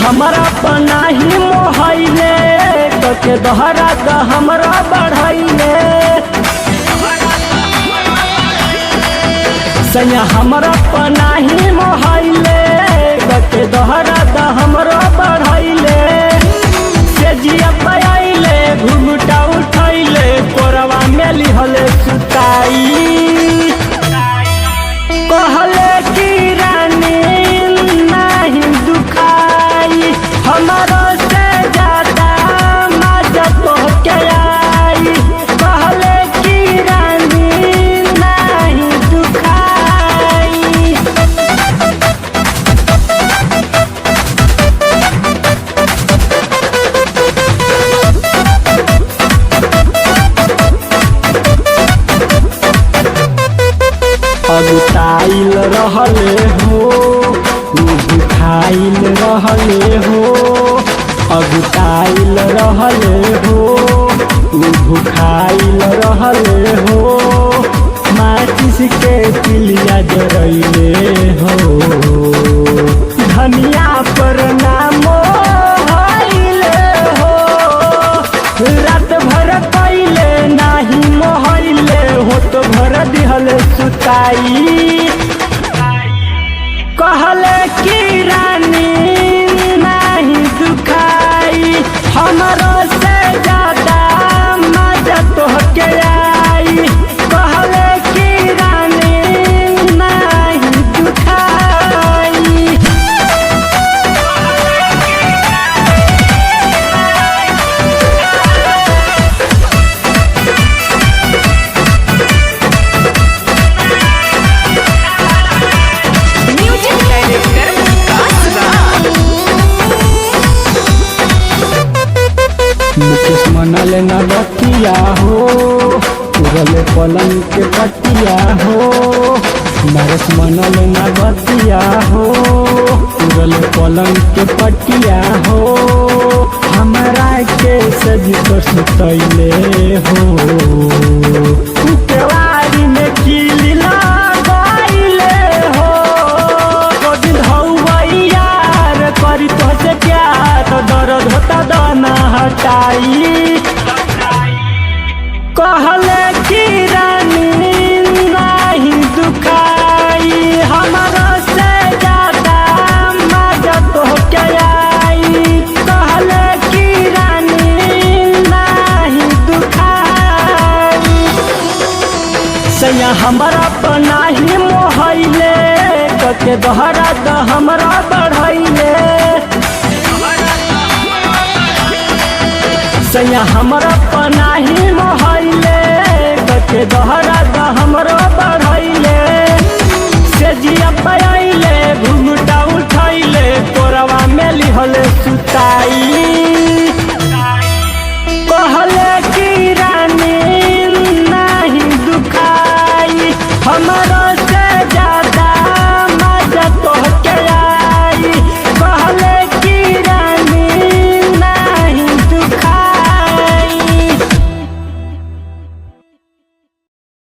हमरा पनाही मोहैले के दोहरा द हमरा बढ़ैले सैया हमरा पनाही मोहैले के दोहरा द हमरा बढ़ैले से जिया पयाइले घुमटा उठैले कोरवा में लिहले सुताई कहले की रानी नहीं दुखाई हमारो से ज्यादा मजा तोहके आई कहले की रानी नहीं दुखाई अगुताइल रहले हो दुखाइल रहले हो अगुताइल रहले हो भुखाइल रहले हो माचिस के तिलिया जरैले हो धनिया पर नामो हइले हो रात भर कैले नाही मोहैले हो तो भर दिहले सुताई कहले की रानी नहीं दुखाई हमरो से ज्यादा मजा तोहके आई कहले की रानी नहीं दुखाई म्यूजिक डायरेक्टर मुकेश मनल न बतिया हो उगले पलंग के पटिया हो नरस मनल न बतिया हो उगले पलंग के पटिया हो हमरा के सजी पर सुतैले हो केवारी में कीली लगाइले हो गोदिन हौवै यार करी तोसे प्यार दर्द होता दाना हटाई कहले की रानी नहीं दुखाई हमारा से ज्यादा मजा तोहके आई कहले की रानी नहीं दुखाई सैया हमरा पनाही मोहैले के दोहरा द हमरा बढ़ैले सैया हमरा पनाही मोहैले के दोहरा द हमरा बढ़ैले से जिया पयाइले घुमटा उठैले कोरवा में लिहले सुताई कहले की रानी नहीं दुखाई हमरा